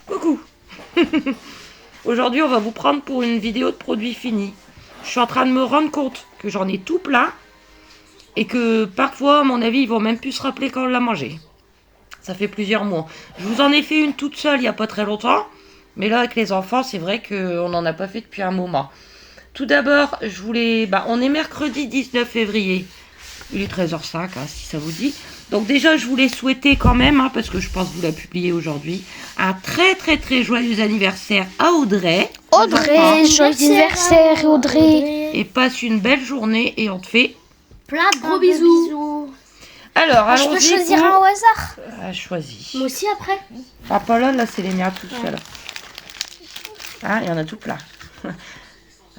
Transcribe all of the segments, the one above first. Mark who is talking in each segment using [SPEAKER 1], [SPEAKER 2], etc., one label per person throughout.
[SPEAKER 1] Coucou. Aujourd'hui, on va vous prendre pour une vidéo de produits finis. Je suis en train de me rendre compte que j'en ai tout plein et que parfois, à mon avis, ils vont même plus se rappeler quand on l'a mangé. Ça fait plusieurs mois. Je vous en ai fait une toute seule il n'y a pas très longtemps, mais là, avec les enfants, c'est vrai qu'on n'en a pas fait depuis un moment. Tout d'abord, je voulais... on est mercredi 19 février. Il est 13h05, hein, si ça vous dit. Donc déjà, je voulais souhaiter quand même, parce que je pense vous la publier aujourd'hui, un très très très joyeux anniversaire à Audrey.
[SPEAKER 2] Audrey, joyeux anniversaire Audrey.
[SPEAKER 1] Et passe une belle journée et on te fait
[SPEAKER 2] plein de gros bisous.
[SPEAKER 1] Alors,
[SPEAKER 2] je peux choisir un au hasard.
[SPEAKER 1] Choisis.
[SPEAKER 2] Moi aussi après.
[SPEAKER 1] Ah, pas là, c'est les miens tout seuls. Ah, il y en a tout plein.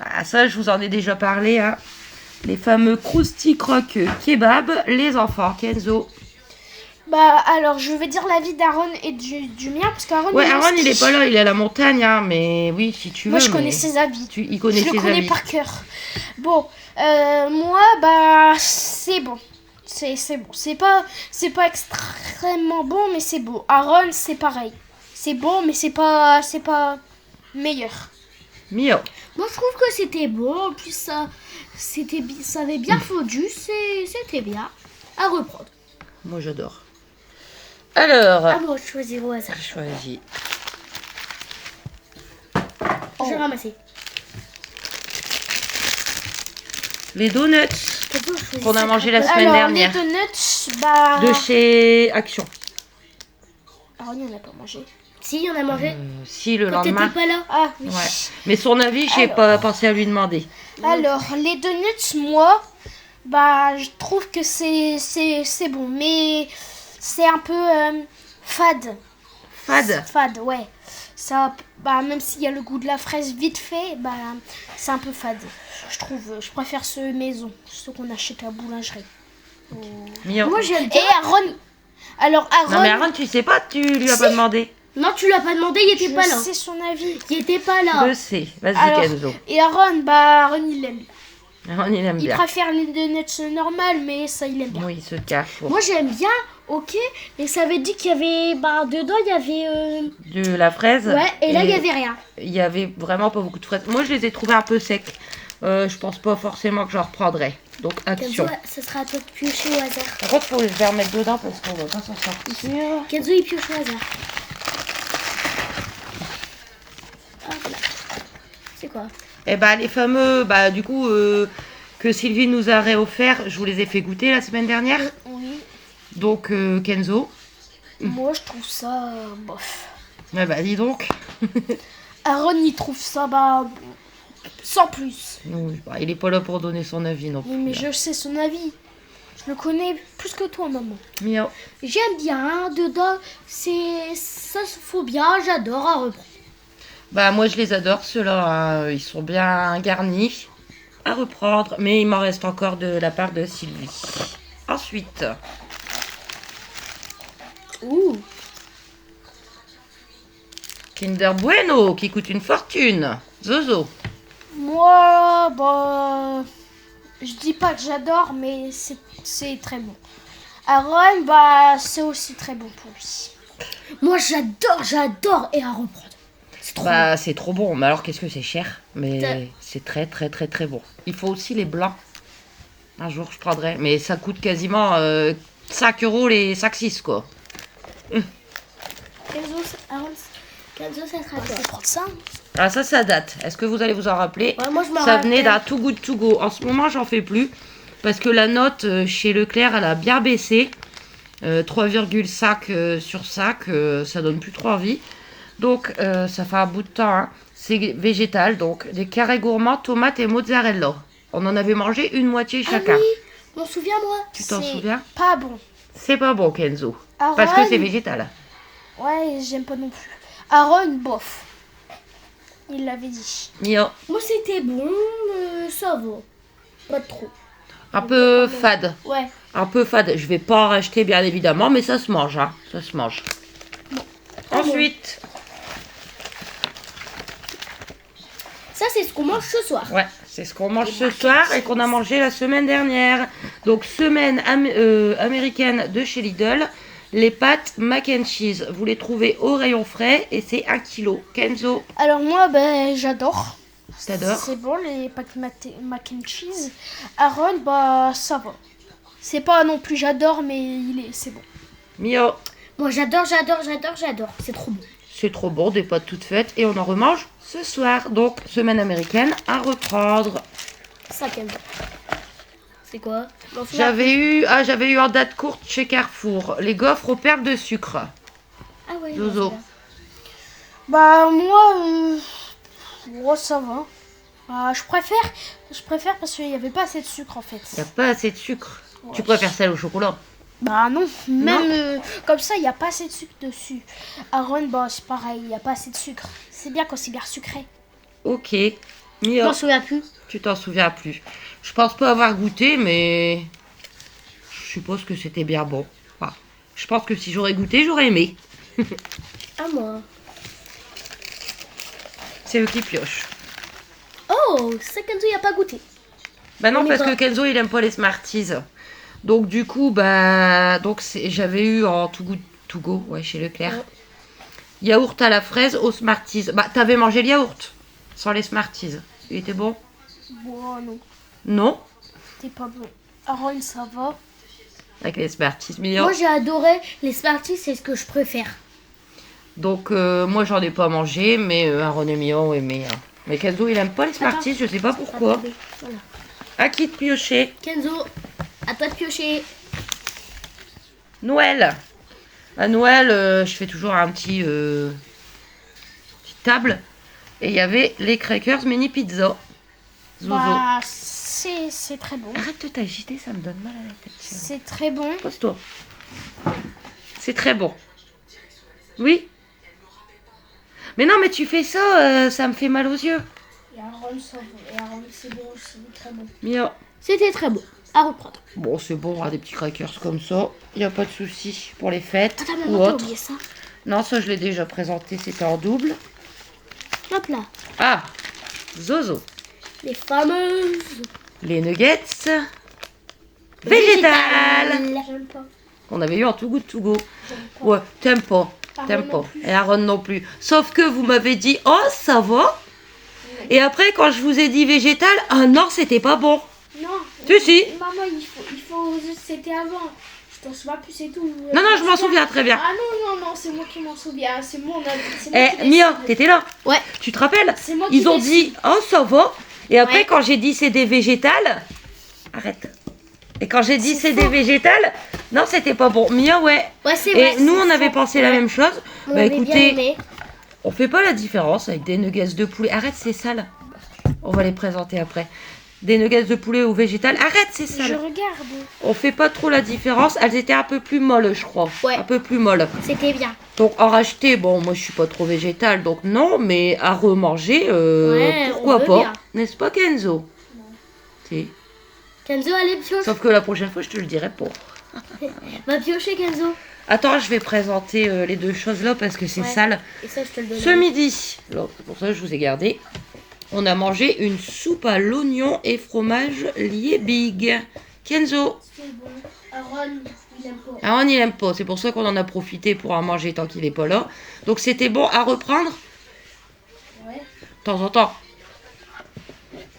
[SPEAKER 1] Ah, ça, je vous en ai déjà parlé, hein. Les fameux Krusty Croc kebab, les enfants, Kenzo.
[SPEAKER 2] Alors je vais dire l'avis d'Aaron et du mien parce qu'Aaron.
[SPEAKER 1] Ouais, Aaron il est pas là, il est à la montagne, hein, mais oui, si tu veux.
[SPEAKER 2] Moi je connais ses avis.
[SPEAKER 1] Il connaît ses avis.
[SPEAKER 2] Je le connais par cœur. Bon, moi, c'est bon. C'est bon. C'est pas extrêmement bon, mais c'est bon. Aaron, c'est pareil. C'est bon, mais c'est pas meilleur.
[SPEAKER 1] Mio.
[SPEAKER 2] Moi je trouve que c'était bon. En plus ça avait bien fondu. C'était bien à reprendre.
[SPEAKER 1] Moi j'adore. Alors.
[SPEAKER 2] Moi je choisis au hasard.
[SPEAKER 1] Je choisis.
[SPEAKER 2] Je vais ramasser.
[SPEAKER 1] Les donuts qu'on a mangé la semaine dernière.
[SPEAKER 2] Les donuts,
[SPEAKER 1] de chez Action.
[SPEAKER 2] Aaron il en a pas mangé. Si, il en a mangé.
[SPEAKER 1] Si, le lendemain.
[SPEAKER 2] T'étais pas là. Ah oui.
[SPEAKER 1] Ouais. Mais son avis, j'ai pas pensé à lui demander.
[SPEAKER 2] Alors, les donuts, moi, je trouve que c'est bon, mais c'est un peu fade. Fade, ouais. Ça, même s'il y a le goût de la fraise vite fait, c'est un peu fade. Je trouve, je préfère ceux maison, ceux qu'on achète à la boulangerie.
[SPEAKER 1] Moi,
[SPEAKER 2] j'aime bien. Et Aaron. Alors, Aaron.
[SPEAKER 1] Non, mais Aaron, tu sais pas, tu lui as pas demandé.
[SPEAKER 2] Non, tu l'as pas demandé, il était pas là. C'est son avis. Il était pas là.
[SPEAKER 1] Je sais. Vas-y, Kenzo.
[SPEAKER 2] Et Aaron, Aaron, il l'aime.
[SPEAKER 1] Aaron, il aime bien.
[SPEAKER 2] Il préfère les donuts normales, mais ça, il aime bien.
[SPEAKER 1] Oui, il se cache.
[SPEAKER 2] Moi, j'aime bien, ok. Mais ça veut dire qu'il y avait, dedans, il y avait...
[SPEAKER 1] de la fraise.
[SPEAKER 2] Ouais, et là, il y avait rien.
[SPEAKER 1] Il y avait vraiment pas beaucoup de fraises. Moi, je les ai trouvés un peu secs. Je pense pas forcément que j'en reprendrai. Donc, Action.
[SPEAKER 2] Kenzo, ça sera à toi de piocher au hasard.
[SPEAKER 1] Par contre, faut que je vais remettre dedans parce qu'on va pas s'en sortir.
[SPEAKER 2] Kenzo, il pioche au hasard. Voilà. C'est quoi?
[SPEAKER 1] Les fameux, du coup, que Sylvie nous a réoffert, je vous les ai fait goûter la semaine dernière.
[SPEAKER 2] Oui.
[SPEAKER 1] Donc, Kenzo.
[SPEAKER 2] Moi, je trouve ça bof.
[SPEAKER 1] Dis donc.
[SPEAKER 2] Aaron, il trouve ça, sans plus.
[SPEAKER 1] Oui, il est pas là pour donner son avis non plus.
[SPEAKER 2] Oui, mais je sais son avis. Je le connais plus que toi, maman.
[SPEAKER 1] Miaou.
[SPEAKER 2] J'aime bien, dedans, ça se faut bien, j'adore à reprendre.
[SPEAKER 1] Moi, je les adore, ceux-là. Hein. Ils sont bien garnis à reprendre. Mais il m'en reste encore de la part de Sylvie. Ensuite.
[SPEAKER 2] Ouh.
[SPEAKER 1] Kinder Bueno, qui coûte une fortune. Zozo.
[SPEAKER 2] Moi, je dis pas que j'adore, mais c'est très bon. Aaron, c'est aussi très bon pour lui. Moi, j'adore et à reprendre. C'est trop bon.
[SPEAKER 1] C'est trop bon. Mais alors, qu'est-ce que c'est cher? Mais c'est très, très, très, très bon. Il faut aussi les blancs. Un jour, je prendrai. Mais ça coûte quasiment 5 € les 5-6, quoi.
[SPEAKER 2] Kenzo, ça sera toi. Je prends ça.
[SPEAKER 1] Ah, ça date. Est-ce que vous allez vous en rappeler?
[SPEAKER 2] Ouais, moi, je me
[SPEAKER 1] Ça
[SPEAKER 2] rappelle.
[SPEAKER 1] venait d'un Too Good To Go. En ce moment, j'en fais plus. Parce que la note chez Leclerc, elle a bien baissé. 3,5 sur 5. Ça donne plus trop envie. Donc, ça fait un bout de temps. Hein. C'est végétal. Donc, des carrés gourmands, tomates et mozzarella. On en avait mangé une moitié chacun.
[SPEAKER 2] Ah oui, m'en souviens, moi.
[SPEAKER 1] Tu t'en souviens?
[SPEAKER 2] Pas bon.
[SPEAKER 1] C'est pas bon, Kenzo.
[SPEAKER 2] Aaron,
[SPEAKER 1] parce que c'est végétal.
[SPEAKER 2] Ouais, j'aime pas non plus. Aaron, bof. Il l'avait dit.
[SPEAKER 1] Mio.
[SPEAKER 2] Moi, c'était bon, ça va. Pas trop.
[SPEAKER 1] Un peu fade.
[SPEAKER 2] Ouais.
[SPEAKER 1] Un peu fade. Je vais pas en racheter, bien évidemment, mais ça se mange. Hein. Ça se mange.
[SPEAKER 2] Bon.
[SPEAKER 1] Ensuite.
[SPEAKER 2] Ça, c'est ce qu'on mange ce soir.
[SPEAKER 1] Ouais, c'est ce qu'on mange ce soir et qu'on a mangé la semaine dernière. Donc, semaine américaine de chez Lidl. les pâtes mac and cheese. Vous les trouvez au rayon frais et c'est 1 kg. Kenzo,
[SPEAKER 2] Alors moi, ben, j'adore.
[SPEAKER 1] t'adores?
[SPEAKER 2] C'est bon, les pâtes mac and cheese. Aaron, bah, ça va. C'est pas non plus j'adore, mais c'est bon.
[SPEAKER 1] Mio,
[SPEAKER 3] Moi j'adore. C'est trop bon.
[SPEAKER 1] c'est trop bon, des pâtes toutes faites et on en remange ce soir. Donc, semaine américaine à reprendre.
[SPEAKER 3] Ça, Kenzo. C'est quoi?
[SPEAKER 1] J'avais eu en date courte chez Carrefour les gaufres aux perles de sucre.
[SPEAKER 3] Ah ouais.
[SPEAKER 1] Zozo.
[SPEAKER 2] Bah, moi, ça va. Bah, je préfère parce qu'il n'y avait pas assez de sucre en fait.
[SPEAKER 1] Il n'y a pas assez de sucre.
[SPEAKER 2] Ouais.
[SPEAKER 1] Tu préfères celle au chocolat?
[SPEAKER 2] Bah non, même comme ça, il n'y a pas assez de sucre dessus. Aaron, bah c'est pareil, il n'y a pas assez de sucre. C'est bien quand c'est bien sucré.
[SPEAKER 1] Ok.
[SPEAKER 3] Je
[SPEAKER 1] Mio,
[SPEAKER 3] m'en souviens plus.
[SPEAKER 1] tu t'en souviens plus. Je pense pas avoir goûté, mais je suppose que c'était bien bon. Enfin, je pense que si j'aurais goûté, j'aurais aimé.
[SPEAKER 3] À moi.
[SPEAKER 1] C'est eux qui piochent.
[SPEAKER 3] Oh, ça Kenzo il a pas goûté.
[SPEAKER 1] Bah non,
[SPEAKER 3] On est
[SPEAKER 1] parce
[SPEAKER 3] pas.
[SPEAKER 1] que Kenzo, il aime pas les Smarties. Donc du coup, j'avais eu en to go, ouais, chez Leclerc.
[SPEAKER 3] Ouais.
[SPEAKER 1] Yaourt à la fraise aux Smarties. Bah, t'avais mangé le yaourt sans les Smarties. Il était bon?
[SPEAKER 2] Bon, non,
[SPEAKER 1] Non?
[SPEAKER 2] c'était pas bon. Aaron, ça va.
[SPEAKER 1] Avec les Smarties, Mio.
[SPEAKER 3] Moi j'ai adoré les Smarties, c'est ce que je préfère.
[SPEAKER 1] Donc moi, j'en ai pas mangé, mais Aaron et Mio ont aimé. Hein. Mais Kenzo, il aime pas les Smarties, je sais pas pourquoi.
[SPEAKER 3] Voilà.
[SPEAKER 1] À qui de piocher?
[SPEAKER 3] Kenzo, à toi de piocher.
[SPEAKER 1] Noël. À Noël, je fais toujours un petite table. Et il y avait les crackers mini pizza. Zozo.
[SPEAKER 2] Bah, c'est très bon.
[SPEAKER 1] Arrête de t'agiter, ça me donne mal à la tête. tiens.
[SPEAKER 2] C'est très bon.
[SPEAKER 1] Pose-toi. C'est très bon. Oui? Mais non, mais tu fais ça, ça me fait mal aux yeux.
[SPEAKER 2] Et Aaron, ça va. Et Aaron, c'est bon aussi, très bon.
[SPEAKER 1] Mio.
[SPEAKER 3] C'était très bon. À reprendre.
[SPEAKER 1] Bon, c'est bon, hein, des petits crackers comme ça. Il n'y a pas de souci pour les fêtes
[SPEAKER 3] Attends,
[SPEAKER 1] ou
[SPEAKER 3] maman, t'as
[SPEAKER 1] autres.
[SPEAKER 3] oublié ça.
[SPEAKER 1] Non, ça, je l'ai déjà présenté, c'était en double.
[SPEAKER 3] Hop là.
[SPEAKER 1] Ah, Zozo.
[SPEAKER 3] Les fameuses.
[SPEAKER 1] Les nuggets végétales
[SPEAKER 3] J'aime pas.
[SPEAKER 1] qu'on avait eu en Too Good To Go. Ouais, t'aimes pas. T'aimes pas. Et Aaron non plus. Sauf que vous m'avez dit, oh, ça va. Et après, quand je vous ai dit végétal, ah non, c'était pas bon.
[SPEAKER 2] Non.
[SPEAKER 1] Si, si.
[SPEAKER 2] Maman, c'était avant. Je t'en souviens plus, c'est tout.
[SPEAKER 1] Non, non, je m'en souviens très bien.
[SPEAKER 2] Ah non, c'est moi qui m'en souviens. C'est moi qui
[SPEAKER 1] Eh, Mia,
[SPEAKER 2] décide.
[SPEAKER 1] t'étais là?
[SPEAKER 3] Ouais.
[SPEAKER 1] Tu te rappelles?
[SPEAKER 2] C'est moi qui
[SPEAKER 1] Ils ont
[SPEAKER 2] décide.
[SPEAKER 1] dit, oh, ça va. Et après,
[SPEAKER 3] Ouais.
[SPEAKER 1] quand j'ai dit c'est des végétales, arrête. Et quand j'ai dit c'est des végétales, non, c'était pas bon. Mia, ouais.
[SPEAKER 3] Ouais, c'est
[SPEAKER 1] Et
[SPEAKER 3] vrai.
[SPEAKER 1] nous,
[SPEAKER 3] c'est
[SPEAKER 1] on avait
[SPEAKER 3] faux.
[SPEAKER 1] pensé la
[SPEAKER 3] Ouais.
[SPEAKER 1] même chose.
[SPEAKER 3] On
[SPEAKER 1] Bah
[SPEAKER 3] avait bien
[SPEAKER 1] écoutez,
[SPEAKER 3] aimé.
[SPEAKER 1] on fait pas la différence avec des nuggets de poulet. Arrête, c'est sale. On va les présenter après. Des nuggets de poulet ou végétales. Arrête, c'est
[SPEAKER 2] Je
[SPEAKER 1] sale.
[SPEAKER 2] regarde.
[SPEAKER 1] On fait pas trop la différence. Elles étaient un peu plus molles, je crois.
[SPEAKER 3] Ouais.
[SPEAKER 1] Un peu plus molles.
[SPEAKER 3] C'était bien.
[SPEAKER 1] Donc en racheter, bon, moi je suis pas trop végétale, donc non, mais à remanger,
[SPEAKER 3] Ouais,
[SPEAKER 1] pourquoi
[SPEAKER 3] on veut
[SPEAKER 1] pas?
[SPEAKER 3] bien.
[SPEAKER 1] N'est-ce pas, Kenzo? Si.
[SPEAKER 3] Kenzo, allez pioche.
[SPEAKER 1] Sauf que la prochaine fois, je te le dirai pas.
[SPEAKER 3] Va piocher, Kenzo.
[SPEAKER 1] Attends, je vais présenter les deux choses là parce que c'est
[SPEAKER 3] Ouais.
[SPEAKER 1] sale.
[SPEAKER 3] Et ça, je te le donne.
[SPEAKER 1] Ce midi, alors, c'est pour ça que je vous ai gardé, on a mangé une soupe à l'oignon et fromage Liebig. Kenzo,
[SPEAKER 2] C'est bon. Aaron, il aime pas.
[SPEAKER 1] Aaron il aime pas, c'est pour ça qu'on en a profité pour en manger tant qu'il est pas là. Donc c'était bon à reprendre
[SPEAKER 2] Ouais.
[SPEAKER 1] de temps en temps.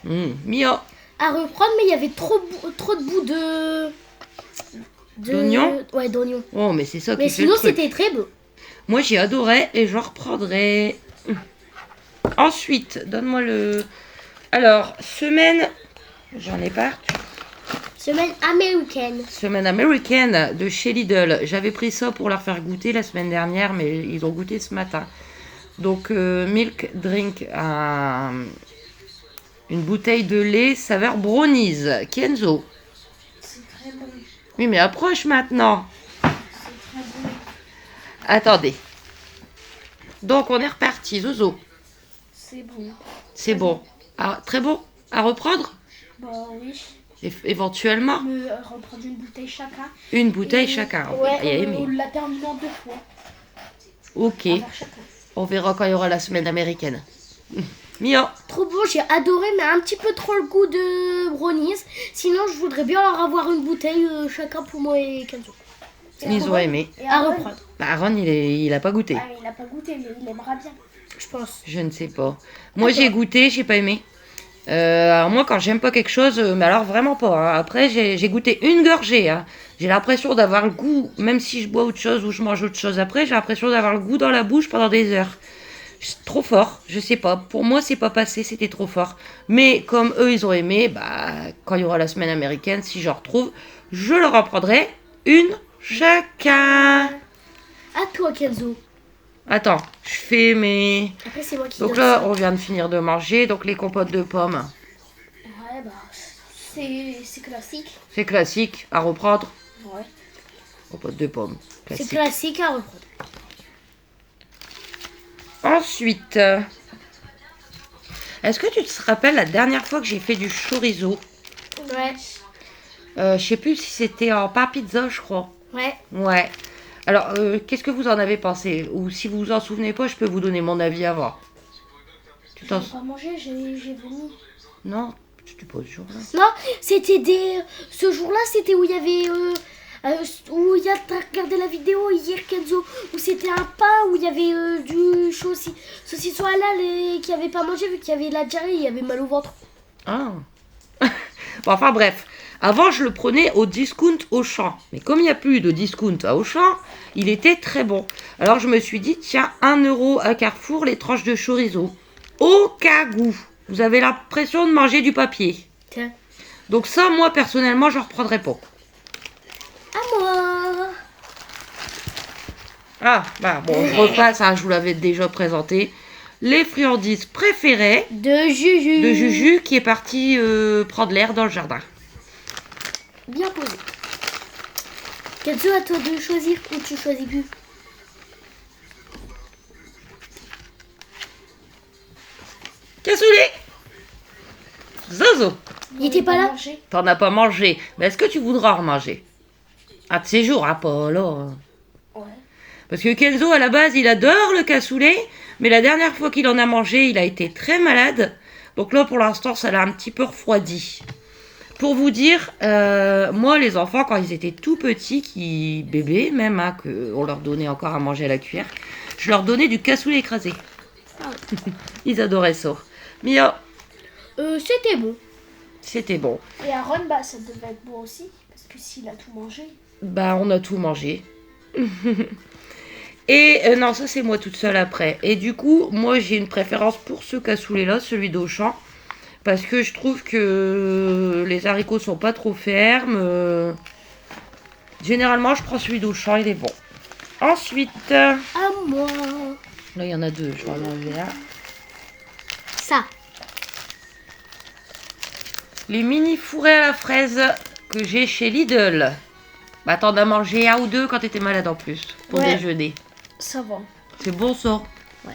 [SPEAKER 1] Mia,
[SPEAKER 3] À reprendre, mais il y avait trop de bouts
[SPEAKER 1] D'oignon.
[SPEAKER 3] Ouais, d'oignon.
[SPEAKER 1] oh mais c'est ça
[SPEAKER 3] Mais
[SPEAKER 1] qui fait le
[SPEAKER 3] sinon,
[SPEAKER 1] truc.
[SPEAKER 3] c'était très beau.
[SPEAKER 1] Moi j'ai adoré et j'en reprendrai. Ensuite, donne-moi le... Alors, semaine... J'en ai pas.
[SPEAKER 3] Semaine américaine.
[SPEAKER 1] Semaine américaine de chez Lidl. J'avais pris ça pour leur faire goûter la semaine dernière, mais ils ont goûté ce matin. Donc, milk drink, une bouteille de lait saveur brownies. Kenzo.
[SPEAKER 2] C'est très bon.
[SPEAKER 1] Oui, mais approche maintenant.
[SPEAKER 2] C'est très bon.
[SPEAKER 1] Attendez. Donc, on est reparti, Zozo.
[SPEAKER 2] C'est bon.
[SPEAKER 1] C'est bon. Ah, très bon. À reprendre
[SPEAKER 2] Bah oui.
[SPEAKER 1] éventuellement.
[SPEAKER 2] Me reprendre une bouteille chacun.
[SPEAKER 1] Une bouteille
[SPEAKER 2] Et-
[SPEAKER 1] chacun.
[SPEAKER 2] Ouais,
[SPEAKER 1] Il a aimé.
[SPEAKER 2] on l'a terminé en 2 fois.
[SPEAKER 1] Ok.
[SPEAKER 2] Un verre chacun.
[SPEAKER 1] On verra quand il y aura la semaine américaine. Mia.
[SPEAKER 3] Trop bon, j'ai adoré, mais un petit peu trop le goût de brownies. Sinon, je voudrais bien en avoir une bouteille chacun pour moi et Kenzo.
[SPEAKER 1] Ils ont aimé.
[SPEAKER 2] Et
[SPEAKER 3] À
[SPEAKER 2] Aaron,
[SPEAKER 3] reprendre.
[SPEAKER 1] Bah, Aaron, il a pas goûté.
[SPEAKER 2] ah, il a pas goûté, mais il aimera bien, je pense.
[SPEAKER 1] Je ne sais pas. Moi, j'ai goûté, j'ai pas aimé. Alors moi, quand j'aime pas quelque chose, mais alors vraiment pas. Hein. Après, j'ai goûté une gorgée. Hein. J'ai l'impression d'avoir le goût, même si je bois autre chose ou je mange autre chose après, j'ai l'impression d'avoir le goût dans la bouche pendant des heures. C'est trop fort, je sais pas. Pour moi, c'est pas passé, c'était trop fort. Mais comme eux, ils ont aimé, bah, quand il y aura la semaine américaine, si j'en retrouve, je leur en prendrai une chacun.
[SPEAKER 3] À toi, Kenzo.
[SPEAKER 1] Attends, je fais mes...
[SPEAKER 3] Après, c'est moi qui
[SPEAKER 1] Donc
[SPEAKER 3] donne
[SPEAKER 1] là,
[SPEAKER 3] ça.
[SPEAKER 1] on vient de finir de manger, donc les compotes de pommes,
[SPEAKER 2] Ouais, bah, c'est classique.
[SPEAKER 1] c'est classique, à reprendre.
[SPEAKER 2] Ouais.
[SPEAKER 1] Compote de pommes,
[SPEAKER 3] C'est
[SPEAKER 1] classique.
[SPEAKER 3] classique à reprendre.
[SPEAKER 1] Ensuite, est-ce que tu te rappelles la dernière fois que j'ai fait du chorizo?
[SPEAKER 3] Ouais.
[SPEAKER 1] Je sais plus si c'était en pain pizza, je crois.
[SPEAKER 3] Ouais.
[SPEAKER 1] Ouais. Alors, qu'est-ce que vous en avez pensé? Ou si vous vous en souvenez pas, je peux vous donner mon avis avant. Tu t'en...
[SPEAKER 2] J'ai pas mangé, j'ai vomi.
[SPEAKER 1] Non? Tu pas ce jour-là?
[SPEAKER 3] Non, c'était des. Ce jour-là, c'était où il y avait. Où il y a. T'as regardé la vidéo hier, Kenzo, où c'était un pain où il y avait du saucisson halal et qui avait pas mangé vu qu'il y avait la diarrhée, il y avait mal au ventre.
[SPEAKER 1] Ah. Bon, enfin bref. Avant, je le prenais au discount Auchan. Mais comme il n'y a plus de discount à Auchan, il était très bon. Alors je me suis dit, tiens, 1 euro à Carrefour, les tranches de chorizo. Aucun goût. Vous avez l'impression de manger du papier.
[SPEAKER 3] Tiens.
[SPEAKER 1] Donc ça, moi, personnellement, je ne reprendrai pas.
[SPEAKER 3] À moi.
[SPEAKER 1] Ah, bah bon, je repasse, hein, je vous l'avais déjà présenté. Les friandises préférées
[SPEAKER 3] De Juju.
[SPEAKER 1] de Juju qui est parti prendre l'air dans le jardin.
[SPEAKER 3] Bien posé. Kenzo, à toi de choisir ou tu choisis plus.
[SPEAKER 1] Cassoulet Zozo,
[SPEAKER 3] Il était pas là.
[SPEAKER 2] Mangé.
[SPEAKER 1] t'en as pas mangé. Mais est-ce que tu voudras en remanger? Un de ces jours, hein, pas là.
[SPEAKER 2] Ouais.
[SPEAKER 1] Parce que Kenzo, à la base, il adore le cassoulet. Mais la dernière fois qu'il en a mangé, il a été très malade. Donc là, pour l'instant, ça l'a un petit peu refroidi. Pour vous dire, moi, les enfants, quand ils étaient tout petits, bébés même, hein, qu'on leur donnait encore à manger à la cuillère, je leur donnais du cassoulet écrasé. Ils adoraient ça. Mais
[SPEAKER 3] C'était bon.
[SPEAKER 1] c'était bon.
[SPEAKER 2] Et Aaron, bah, ça devait être bon aussi, parce que s'il a tout mangé.
[SPEAKER 1] Bah, on a tout mangé. Et non, ça c'est moi toute seule après. Et du coup, moi j'ai une préférence pour ce cassoulet-là, celui d'Auchan. Parce que je trouve que les haricots sont pas trop fermes. Généralement, je prends celui d'Auchan, il est bon. Ensuite, là
[SPEAKER 3] À moi.
[SPEAKER 1] il y en a deux, je vais en enlever un.
[SPEAKER 3] Ça.
[SPEAKER 1] Les mini fourrés à la fraise que j'ai chez Lidl. Bah, t'en as mangé un ou deux quand t'étais malade en plus, pour
[SPEAKER 3] Ouais.
[SPEAKER 1] déjeuner.
[SPEAKER 2] Ça va.
[SPEAKER 1] C'est bon ça?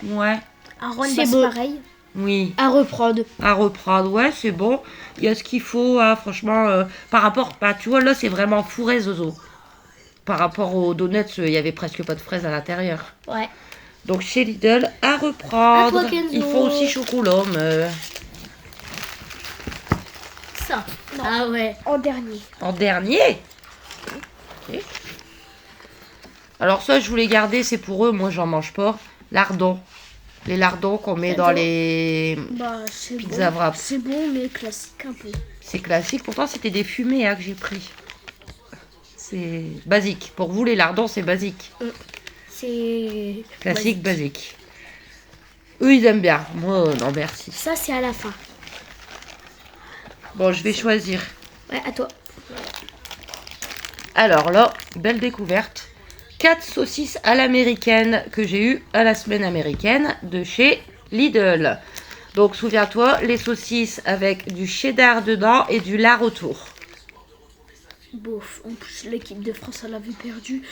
[SPEAKER 1] Ouais.
[SPEAKER 2] Aaron,
[SPEAKER 3] C'est
[SPEAKER 2] bah, c'est
[SPEAKER 3] bon.
[SPEAKER 2] pareil.
[SPEAKER 1] Oui.
[SPEAKER 3] À reprendre.
[SPEAKER 1] À reprendre, ouais, c'est bon. Il y a ce qu'il faut, hein, franchement. Par rapport, bah, tu vois, là, c'est vraiment fourré, Zozo. Par rapport aux donuts, il y avait presque pas de fraises à l'intérieur.
[SPEAKER 3] Ouais.
[SPEAKER 1] Donc, chez Lidl, à reprendre.
[SPEAKER 3] À toi, Kenzo.
[SPEAKER 1] Ils font aussi chocolat, mais
[SPEAKER 3] Ça. Ah ouais.
[SPEAKER 2] En dernier.
[SPEAKER 1] en dernier. Ok. Alors, ça, je voulais garder, c'est pour eux. Moi, j'en mange pas. Lardons. Les lardons qu'on met dans les
[SPEAKER 2] Bah, c'est
[SPEAKER 1] pizzas
[SPEAKER 2] bon.
[SPEAKER 1] wraps.
[SPEAKER 2] C'est bon, mais classique un peu.
[SPEAKER 1] C'est classique. Pourtant, c'était des fumées hein, que j'ai pris. C'est basique. Pour vous, les lardons, c'est basique.
[SPEAKER 3] C'est.
[SPEAKER 1] Classique, basique. Eux, ils aiment bien. Moi, non, merci.
[SPEAKER 3] Ça, c'est à la fin.
[SPEAKER 1] Bon, je vais choisir.
[SPEAKER 3] Ouais, à toi.
[SPEAKER 1] Alors là, belle découverte. 4 saucisses à l'américaine que j'ai eues à la semaine américaine de chez Lidl. Donc, souviens-toi, les saucisses avec du cheddar dedans et du lard autour.
[SPEAKER 2] Bof. En plus, l'équipe de France, elle avait perdu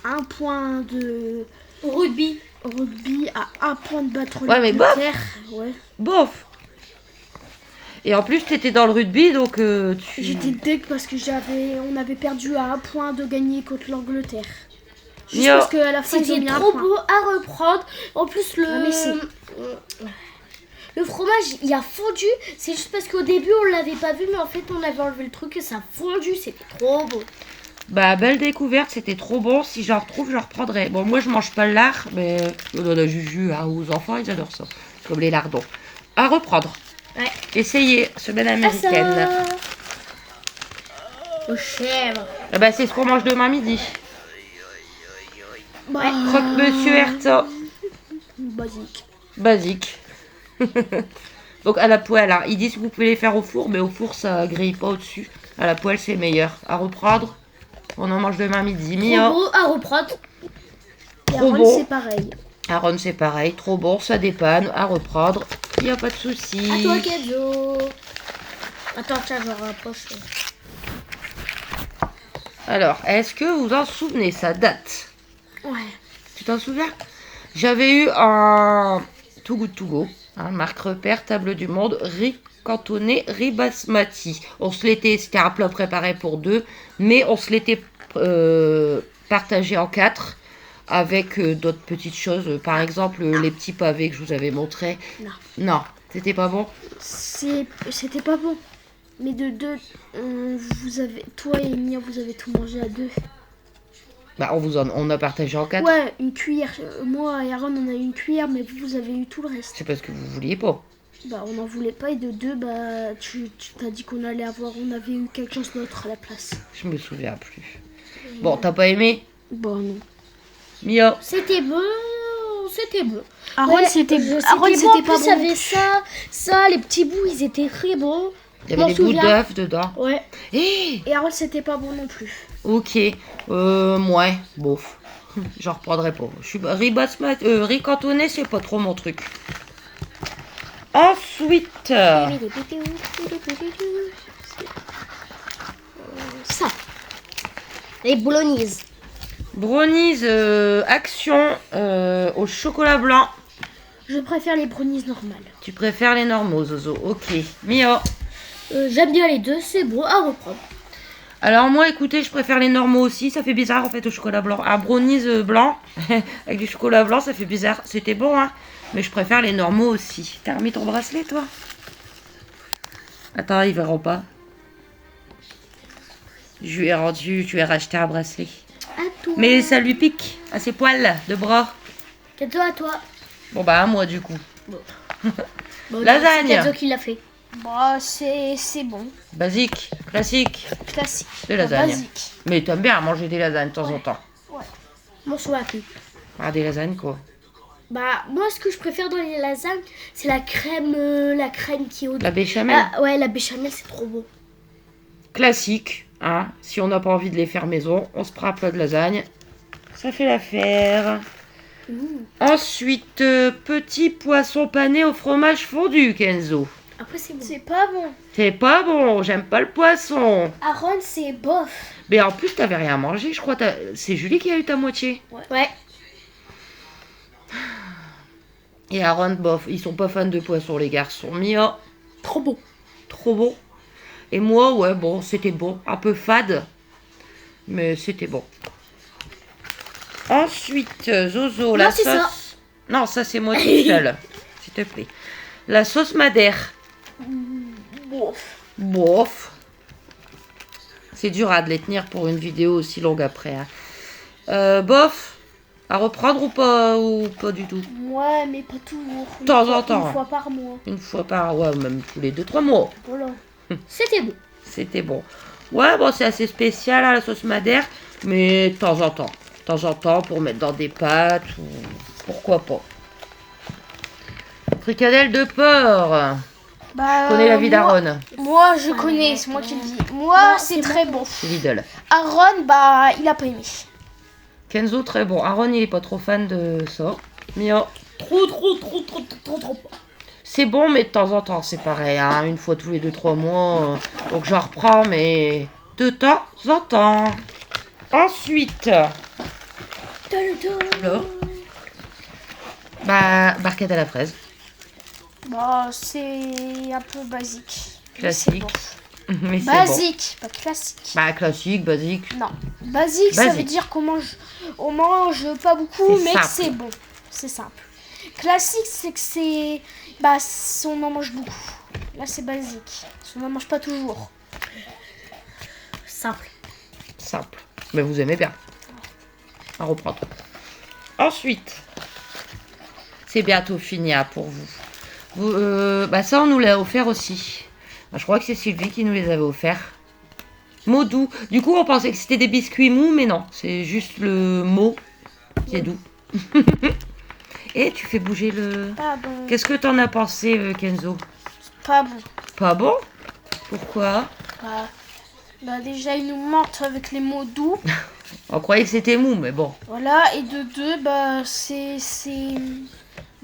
[SPEAKER 2] un point de
[SPEAKER 3] Rugby.
[SPEAKER 2] rugby à 1 point de battre
[SPEAKER 1] Ouais, mais bof.
[SPEAKER 2] l'Angleterre. Ouais.
[SPEAKER 1] Bof. Et en plus, t'étais dans le rugby, donc
[SPEAKER 2] J'étais deg parce que on avait perdu à 1 point de gagner contre l'Angleterre. Juste
[SPEAKER 1] Yo.
[SPEAKER 2] parce qu'à la fin, ils ont
[SPEAKER 3] C'était
[SPEAKER 2] mis un
[SPEAKER 3] trop
[SPEAKER 2] point.
[SPEAKER 3] beau à reprendre. En plus,
[SPEAKER 2] Ouais, mais
[SPEAKER 3] le fromage, il a fondu. C'est juste parce qu'au début, on l'avait pas vu, mais en fait, on avait enlevé le truc et ça a fondu. C'était trop beau.
[SPEAKER 1] Bah, belle découverte, c'était trop bon. Si j'en retrouve, je reprendrai. Bon, moi, je mange pas le lard, mais on donne à Juju, hein, aux enfants, ils adorent ça. Comme les lardons. À reprendre.
[SPEAKER 3] Ouais.
[SPEAKER 1] Essayez, semaine américaine.
[SPEAKER 3] Aux chèvres.
[SPEAKER 1] Eh ben, c'est ce qu'on mange demain midi.
[SPEAKER 3] Ouais.
[SPEAKER 1] Croque-monsieur Herzog.
[SPEAKER 3] Basique.
[SPEAKER 1] Basique. Donc, à la poêle, hein. Ils disent que vous pouvez les faire au four, mais au four, ça grille pas au-dessus. À la poêle, c'est meilleur. À reprendre. On en mange demain midi.
[SPEAKER 3] Trop
[SPEAKER 1] Mia.
[SPEAKER 3] beau à reprendre. Et
[SPEAKER 1] Trop
[SPEAKER 3] Aaron,
[SPEAKER 1] beau.
[SPEAKER 3] c'est pareil.
[SPEAKER 1] Aaron, c'est pareil. Trop bon, ça dépanne. À reprendre. Il n'y a pas de souci.
[SPEAKER 3] À toi, Kenzo. Attends, tiens, je rapproche.
[SPEAKER 1] Alors, est-ce que vous en souvenez? Ça date.
[SPEAKER 3] Ouais.
[SPEAKER 1] Tu t'en souviens? J'avais eu un Too Good To Go, hein, marque repère, table du monde, riz cantonné, riz basmati. On se l'était, c'était un plat préparé pour 2, mais on se l'était partagé en 4 avec d'autres petites choses. Par exemple, les petits pavés que je vous avais montrés.
[SPEAKER 3] Non.
[SPEAKER 1] Non, c'était pas bon.
[SPEAKER 3] C'était pas bon. Mais de 2, vous avez, toi et Mia, vous avez tout mangé à 2.
[SPEAKER 1] Bah, on a partagé en 4.
[SPEAKER 3] Ouais, une cuillère. Moi et Aaron, on a eu une cuillère, mais vous avez eu tout le reste.
[SPEAKER 1] C'est parce que vous vouliez pas.
[SPEAKER 3] Bah, on n'en voulait pas, et de 2, bah, tu t'as dit qu'on allait avoir, on avait eu quelque chose d'autre à la place.
[SPEAKER 1] Je me souviens plus. Bon, t'as pas aimé?
[SPEAKER 3] Bon, non.
[SPEAKER 1] Mia.
[SPEAKER 3] C'était bon, c'était bon.
[SPEAKER 2] Aaron,
[SPEAKER 3] Ouais,
[SPEAKER 2] c'était
[SPEAKER 3] Aaron,
[SPEAKER 2] c'était
[SPEAKER 3] c'était
[SPEAKER 2] pas
[SPEAKER 3] pas
[SPEAKER 2] bon.
[SPEAKER 3] Il y avait ça, les petits bouts, ils étaient très bons.
[SPEAKER 1] Il y
[SPEAKER 3] Je m'en
[SPEAKER 1] avait des bouts
[SPEAKER 3] souviens.
[SPEAKER 1] d'œuf dedans.
[SPEAKER 3] Ouais.
[SPEAKER 1] Eh,
[SPEAKER 3] Et Aaron, c'était pas bon non plus.
[SPEAKER 1] ok. Ouais, bof. J'en reprendrai pas. Je suis riz cantonné, c'est pas trop mon truc. Ensuite,
[SPEAKER 3] Ça. Les bolognaises.
[SPEAKER 1] brownies action au chocolat blanc.
[SPEAKER 3] Je préfère les brownies normales.
[SPEAKER 1] Tu préfères les normaux, Zozo. Ok. Mia.
[SPEAKER 3] J'aime bien les deux, c'est bon à reprendre.
[SPEAKER 1] Alors moi, écoutez, je préfère les normaux aussi. Ça fait bizarre en fait au chocolat blanc. Un brownies blanc avec du chocolat blanc, ça fait bizarre. C'était bon, hein. Mais je préfère les normaux aussi. T'as remis ton bracelet, toi? Attends, ils verront pas. Je lui ai rendu, je lui ai racheté un bracelet.
[SPEAKER 3] À toi.
[SPEAKER 1] Mais ça lui pique à ses poils de bras.
[SPEAKER 3] Kenzo, à toi.
[SPEAKER 1] Bon bah à moi du coup.
[SPEAKER 3] Bon,
[SPEAKER 1] Lasagne.
[SPEAKER 3] C'est Kenzo qui l'a fait.
[SPEAKER 2] Bah, c'est bon.
[SPEAKER 1] Basique, classique,
[SPEAKER 2] Classique.
[SPEAKER 1] des lasagnes.
[SPEAKER 2] Basique.
[SPEAKER 1] Mais t'aimes bien manger des lasagnes de temps en temps.
[SPEAKER 3] Mon choix plus.
[SPEAKER 1] Ah, des lasagnes quoi.
[SPEAKER 3] Bah, moi, ce que je préfère dans les lasagnes, c'est la crème qui est au
[SPEAKER 1] La béchamel.
[SPEAKER 3] Ah, ouais, la béchamel, c'est trop beau.
[SPEAKER 1] Classique, hein. Si on n'a pas envie de les faire maison, on se prend un plat de lasagne. Ça fait l'affaire. Ensuite, petit poisson pané au fromage fondu, Kenzo.
[SPEAKER 3] Après, c'est bon.
[SPEAKER 2] C'est pas bon.
[SPEAKER 1] C'est pas bon, j'aime pas le poisson.
[SPEAKER 3] Aaron, c'est bof.
[SPEAKER 1] Mais en plus, t'avais rien mangé, je crois. C'est Julie qui a eu ta moitié.
[SPEAKER 3] Ouais.
[SPEAKER 1] Et Aaron, bof, ils sont pas fans de poisson, les garçons. Mia,
[SPEAKER 3] Trop beau.
[SPEAKER 1] trop bon. Et moi, ouais, bon, c'était bon. Un peu fade, mais c'était bon. Ensuite, Zozo, la
[SPEAKER 3] c'est
[SPEAKER 1] sauce.
[SPEAKER 3] ça.
[SPEAKER 1] Non, ça, c'est moi toute seule. S'il te plaît. La sauce madère.
[SPEAKER 3] Bof.
[SPEAKER 1] Bof. C'est dur à de les tenir pour une vidéo aussi longue après. Hein. Bof. À reprendre ou pas du tout?
[SPEAKER 3] Ouais, mais pas toujours.
[SPEAKER 1] De temps en temps.
[SPEAKER 3] Une fois par mois.
[SPEAKER 1] Une fois par... Ouais, même tous les 2-3 mois.
[SPEAKER 3] Voilà. C'était bon.
[SPEAKER 1] C'était bon. Ouais, bon, c'est assez spécial, hein, la sauce madère. Mais de temps en temps. De temps en temps, pour mettre dans des pâtes ou... Pourquoi pas. Fricadelle de porc.
[SPEAKER 2] Bah,
[SPEAKER 1] Tu connais la vie
[SPEAKER 2] moi-
[SPEAKER 1] d'Aaron?
[SPEAKER 2] Moi, je connais, c'est moi qui le dis. Moi,
[SPEAKER 3] Bah,
[SPEAKER 2] c'est
[SPEAKER 3] c'est
[SPEAKER 2] très bon.
[SPEAKER 1] C'est Lidl.
[SPEAKER 2] Aaron, bah, il a pas aimé.
[SPEAKER 1] Kenzo, très bon. Aaron, il est pas trop fan de ça. Mia,
[SPEAKER 3] Trop.
[SPEAKER 1] c'est bon, mais de temps en temps, c'est pareil. Hein, une fois tous les 2-3 mois. Donc j'en reprends, mais de temps en temps. Ensuite, là, bah, barquette à la fraise.
[SPEAKER 2] Bah, c'est un peu basique. Mais
[SPEAKER 1] Classique.
[SPEAKER 2] c'est bon.
[SPEAKER 1] Mais c'est bon.
[SPEAKER 2] Basique, pas classique.
[SPEAKER 1] Bah, classique, basique.
[SPEAKER 2] Non, basique, ça
[SPEAKER 1] Basique.
[SPEAKER 2] veut dire on mange pas beaucoup,
[SPEAKER 1] C'est
[SPEAKER 2] mais que
[SPEAKER 1] simple.
[SPEAKER 2] c'est bon. C'est simple. Classique, c'est que c'est... Bah, on en mange beaucoup. Là, c'est basique. On n'en mange pas toujours.
[SPEAKER 3] Simple.
[SPEAKER 1] Simple. Mais vous aimez bien. À reprendre. Ensuite, c'est bientôt fini hein, pour vous. Ça, on nous l'a offert aussi. Je crois que c'est Sylvie qui nous les avait offerts. Mot doux. Du coup, on pensait que c'était des biscuits mous, mais non. C'est juste le mot qui est doux. Et tu fais bouger le...
[SPEAKER 2] Pas bon.
[SPEAKER 1] Qu'est-ce que t'en as pensé, Kenzo?
[SPEAKER 2] Pas bon.
[SPEAKER 1] Pas bon? Pourquoi?
[SPEAKER 2] Déjà, il nous mentent avec les mots doux.
[SPEAKER 1] On croyait que c'était mou, mais bon.
[SPEAKER 2] Voilà, et de deux,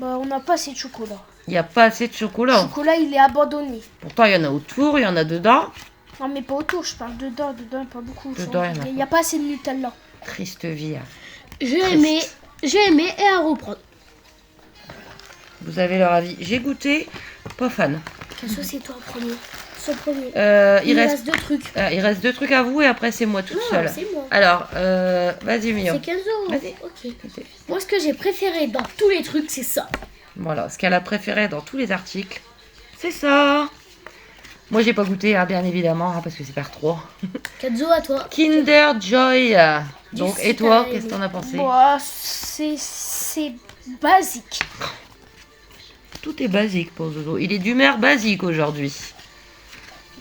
[SPEAKER 2] on n'a pas assez de chocolat.
[SPEAKER 1] Il n'y a pas assez de
[SPEAKER 2] Le
[SPEAKER 1] chocolat.
[SPEAKER 2] chocolat, il est abandonné.
[SPEAKER 1] Pourtant, il y en a autour, il y en a dedans.
[SPEAKER 2] Non, mais pas autour, je parle dedans. Dedans, pas beaucoup.
[SPEAKER 1] Dedans, il y en a
[SPEAKER 2] Il n'y a pas assez de Nutella.
[SPEAKER 1] Triste vie. Hein.
[SPEAKER 3] J'ai aimé et à reprendre.
[SPEAKER 1] Vous avez leur avis. J'ai goûté, pas fan.
[SPEAKER 3] Kenzo, c'est toi en premier. C'est le premier.
[SPEAKER 1] Il reste
[SPEAKER 3] 2 trucs.
[SPEAKER 1] il reste 2 trucs à vous et après c'est moi toute
[SPEAKER 3] Non,
[SPEAKER 1] seule.
[SPEAKER 3] c'est moi.
[SPEAKER 1] Alors, vas-y Mio.
[SPEAKER 3] C'est Kenzo.
[SPEAKER 1] Vas-y.
[SPEAKER 3] Ok. Moi, ce que j'ai préféré dans tous les trucs, c'est ça.
[SPEAKER 1] Voilà, ce qu'elle a préféré dans tous les articles, c'est ça. Moi j'ai pas goûté, hein, bien évidemment, hein, parce que c'est par 3.
[SPEAKER 3] Kenzo, à toi.
[SPEAKER 1] Kinder Joy. Donc, et toi,
[SPEAKER 3] super
[SPEAKER 1] qu'est-ce que t'en as pensé?
[SPEAKER 2] C'est basique.
[SPEAKER 1] Tout est basique pour Zozo. Il est d'humeur basique aujourd'hui.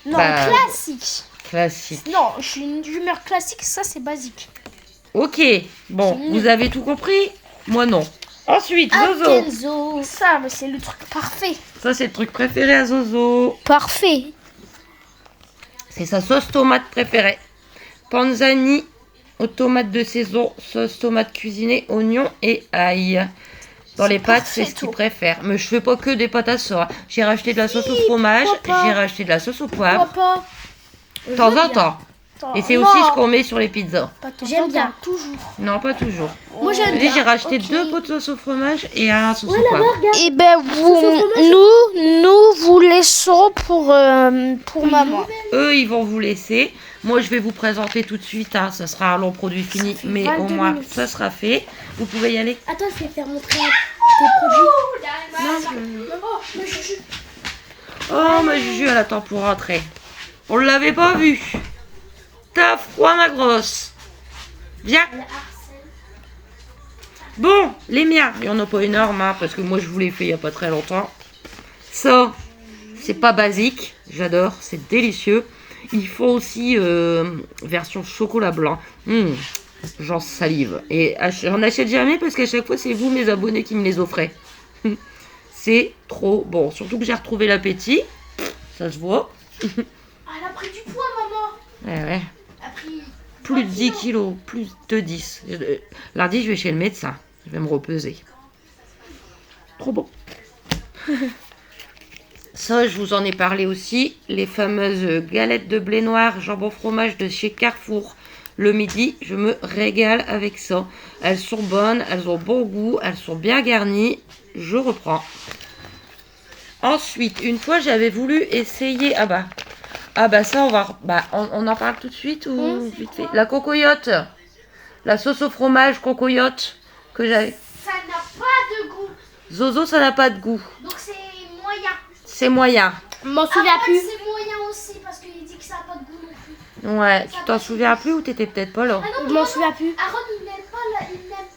[SPEAKER 2] Non,
[SPEAKER 1] Bah,
[SPEAKER 2] classique.
[SPEAKER 1] Classique.
[SPEAKER 2] Non, je suis une humeur classique, ça c'est basique.
[SPEAKER 1] Ok, bon,
[SPEAKER 2] C'est
[SPEAKER 1] vous
[SPEAKER 2] nul.
[SPEAKER 1] avez tout compris? Moi non. Ensuite,
[SPEAKER 3] Ah,
[SPEAKER 1] Zozo.
[SPEAKER 3] Kenzo.
[SPEAKER 2] Ça, mais c'est le truc parfait.
[SPEAKER 1] Ça, c'est le truc préféré à Zozo.
[SPEAKER 2] Parfait.
[SPEAKER 1] C'est sa sauce tomate préférée. Panzani aux tomates de saison, sauce tomate cuisinée, oignon et ail. Dans les pâtes,
[SPEAKER 2] parfait,
[SPEAKER 1] c'est ce qu'il
[SPEAKER 2] tout.
[SPEAKER 1] préfère. Mais je fais pas que des pâtes à sauce. J'ai racheté de la sauce au fromage,
[SPEAKER 2] pourquoi pas
[SPEAKER 1] j'ai racheté de la sauce au poivre,
[SPEAKER 2] Papa.
[SPEAKER 1] de temps en temps. Et c'est aussi ce qu'on met sur les pizzas.
[SPEAKER 3] J'aime bien.
[SPEAKER 2] Toujours.
[SPEAKER 1] Non, pas toujours.
[SPEAKER 3] Moi, j'aime
[SPEAKER 1] J'ai
[SPEAKER 3] bien.
[SPEAKER 1] racheté
[SPEAKER 2] ok.
[SPEAKER 1] 2 pots de sauce au fromage et un sauce au poivre.
[SPEAKER 2] Eh ben, nous vous laissons pour maman.
[SPEAKER 1] Eux, ils vont vous laisser. Moi, je vais vous présenter tout de suite. Hein. Ça sera un long produit fini,
[SPEAKER 2] fait
[SPEAKER 1] mais
[SPEAKER 2] 22
[SPEAKER 1] au moins,
[SPEAKER 2] minutes.
[SPEAKER 1] ça sera fait. Vous pouvez y aller.
[SPEAKER 3] Attends, je vais faire montrer tes produits.
[SPEAKER 1] Oh, ma Juju, elle attend pour rentrer. On l'avait pas vu. T'as froid, ma grosse. Viens. Bon, les miens. Il y en a pas énorme, hein, parce que moi, je vous l'ai fait il y a pas très longtemps. Ça, c'est pas basique. J'adore, c'est délicieux. Ils font aussi version chocolat blanc. J'en salive. Et j'en achète jamais parce qu'à chaque fois, c'est vous, mes abonnés, qui me les offrez. C'est trop bon. Surtout que j'ai retrouvé l'appétit. Ça se voit.
[SPEAKER 2] Elle a pris du poids, maman.
[SPEAKER 1] Ouais.
[SPEAKER 2] Elle a pris...
[SPEAKER 1] Plus de 10 kilos. Plus de 10. Lundi, je vais chez le médecin. Je vais me repeser. Trop bon. Ça, je vous en ai parlé aussi. Les fameuses galettes de blé noir, jambon fromage de chez Carrefour. Le midi, je me régale avec ça. Elles sont bonnes, elles ont bon goût, elles sont bien garnies. Je reprends. Ensuite, une fois, j'avais voulu essayer... Ah bah ça, on en parle tout de suite ou vite fait? La cocoyote. La sauce au fromage cocoyote que j'avais.
[SPEAKER 2] Ça n'a pas de goût.
[SPEAKER 1] Zozo, ça n'a pas de goût.
[SPEAKER 2] Donc c'est moyen.
[SPEAKER 1] C'est moyen.
[SPEAKER 3] Je m'en souviens plus.
[SPEAKER 2] C'est moyen aussi parce qu'il dit que ça n'a pas de goût non plus.
[SPEAKER 1] Ouais, tu t'en souviens plus ou t'étais peut-être pas là?
[SPEAKER 2] Ah non,
[SPEAKER 3] Je m'en souviens plus.
[SPEAKER 2] Aaron, il n'aime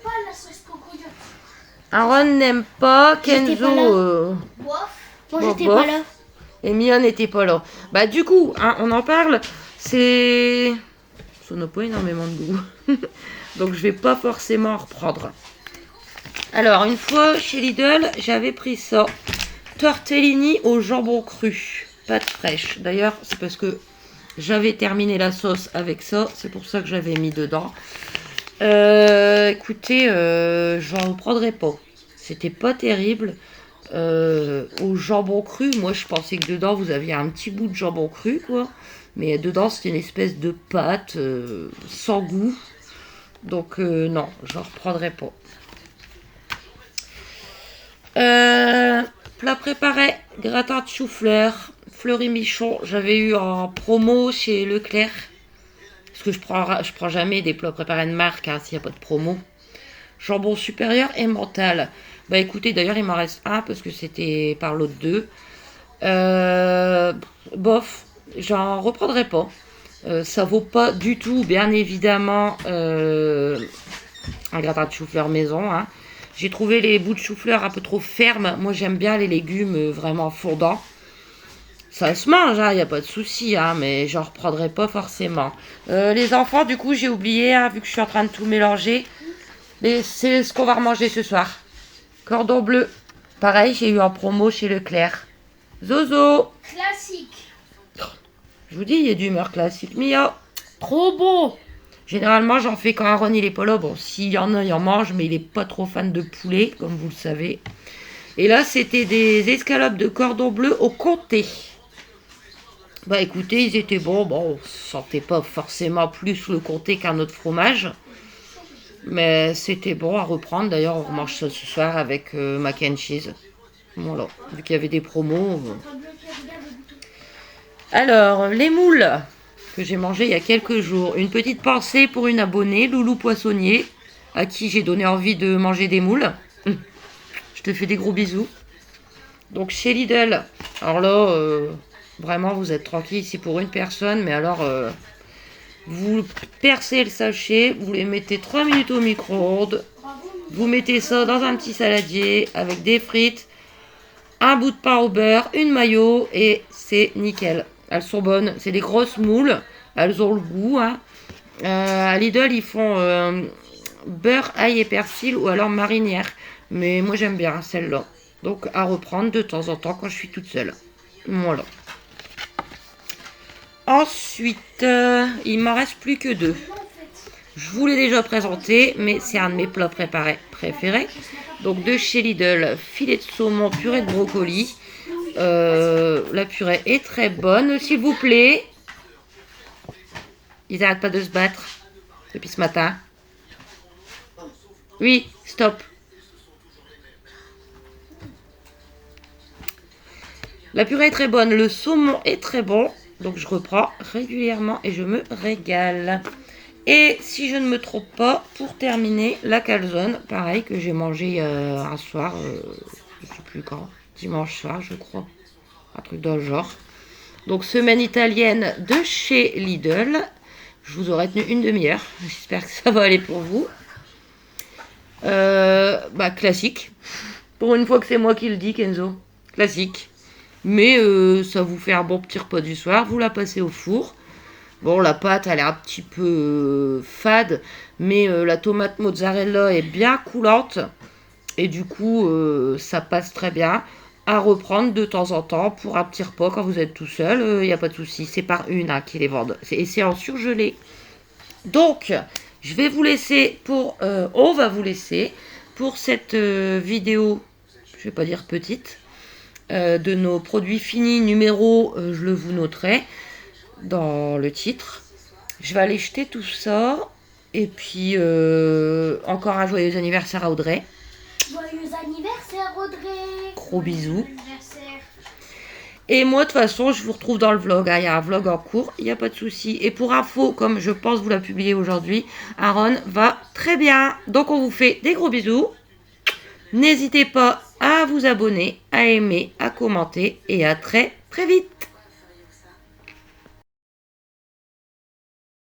[SPEAKER 2] pas la sauce cocoyote.
[SPEAKER 1] Aaron n'aime pas,
[SPEAKER 3] J'étais pas là.
[SPEAKER 1] Kenzo...
[SPEAKER 2] Bof.
[SPEAKER 3] Moi,
[SPEAKER 1] Bon,
[SPEAKER 3] j'étais
[SPEAKER 1] bof.
[SPEAKER 3] pas là.
[SPEAKER 1] Et Mia n'était pas là. Bah du coup, hein, on en parle. C'est... Ça n'a pas énormément de goût. Donc je vais pas forcément en reprendre. Alors, une fois chez Lidl, j'avais pris ça. Tortellini au jambon cru. Pâte fraîche. D'ailleurs, c'est parce que j'avais terminé la sauce avec ça. C'est pour ça que j'avais mis dedans. Écoutez, j'en reprendrai pas. C'était pas terrible. Au jambon cru, moi je pensais que dedans vous aviez un petit bout de jambon cru, quoi. Mais dedans c'était une espèce de pâte sans goût. Donc non, j'en reprendrai pas. Plat préparé, gratin de chou-fleur, fleury michon. J'avais eu en promo chez Leclerc. Parce que je prends jamais des plats préparés de marque hein, s'il n'y a pas de promo. Jambon supérieur et mental. Bah écoutez, d'ailleurs il m'en reste un parce que c'était par l'autre 2. Bof, j'en reprendrai pas. Ça vaut pas du tout, bien évidemment, un gratin de chou-fleur maison. Hein. J'ai trouvé les bouts de chou-fleur un peu trop fermes. Moi, j'aime bien les légumes vraiment fondants. Ça se mange, il n'y a pas de souci, hein, mais j'en reprendrai pas forcément. Les enfants, du coup, j'ai oublié, hein, vu que je suis en train de tout mélanger. Mais c'est ce qu'on va remanger ce soir. Cordon bleu. Pareil, j'ai eu en promo chez Leclerc. Zozo.
[SPEAKER 2] Classique.
[SPEAKER 1] Je vous dis, il y a d'humeur classique. Mia. Trop bon. Généralement, j'en fais quand Aaron il est pas là. Bon, s'il y en a, il en mange, mais il est pas trop fan de poulet, comme vous le savez. Et là, c'était des escalopes de cordon bleu au comté. Bah écoutez, ils étaient bons. Bon, on sentait pas forcément plus le comté qu'un autre fromage. Mais c'était bon à reprendre. D'ailleurs, on mange ça ce soir avec mac and cheese. Voilà, vu qu'il y avait des promos. Alors, les moules que j'ai mangé il y a quelques jours. Une petite pensée pour une abonnée, Loulou Poissonnier, à qui j'ai donné envie de manger des moules. Je te fais des gros bisous. Donc chez Lidl, alors là, vraiment vous êtes tranquille ici pour une personne, mais alors vous percez le sachet, vous les mettez 3 minutes au micro-ondes, vous mettez ça dans un petit saladier avec des frites, un bout de pain au beurre, une mayo et c'est nickel. Elles sont bonnes, c'est des grosses moules, elles ont le goût. Hein. À Lidl, ils font beurre, ail et persil ou alors marinière. Mais moi j'aime bien celle-là. Donc à reprendre de temps en temps quand je suis toute seule. Voilà. Ensuite, il m'en reste plus que 2. Je vous l'ai déjà présenté, mais c'est un de mes plats préférés. Donc de chez Lidl, filet de saumon, purée de brocoli. La purée est très bonne, s'il vous plaît. Ils n'arrêtent pas de se battre depuis ce matin. Oui, stop. La purée est très bonne, le saumon est très bon. Donc je reprends régulièrement et je me régale. Et si je ne me trompe pas, pour terminer, la calzone, pareil, que j'ai mangé un soir, je ne sais plus quand, dimanche soir je crois, un truc dans le genre. Donc semaine italienne de chez Lidl, je vous aurais tenu une demi-heure, j'espère que ça va aller pour vous. Classique, pour une fois que c'est moi qui le dis Kenzo, classique. Mais ça vous fait un bon petit repas du soir, vous la passez au four. Bon, la pâte, elle est un petit peu fade, mais la tomate mozzarella est bien coulante. Et du coup, ça passe très bien à reprendre de temps en temps pour un petit repas quand vous êtes tout seul. Il n'y a pas de souci, c'est par une hein, qui les vendent. Et c'est en surgelé. Donc, je vais vous laisser on va vous laisser pour cette vidéo, je vais pas dire petite, de nos produits finis numéro, je le vous noterai dans le titre. Je vais aller jeter tout ça. Et puis, encore un joyeux anniversaire à Audrey.
[SPEAKER 3] Joyeux anniversaire, Audrey.
[SPEAKER 1] Gros bisous. Et moi, de toute façon, je vous retrouve dans le vlog. Il y a un vlog en cours, il n'y a pas de souci. Et pour info, comme je pense vous la publier aujourd'hui, Aaron va très bien. Donc, on vous fait des gros bisous. N'hésitez pas à vous abonner, à aimer, à commenter. Et à très, très vite.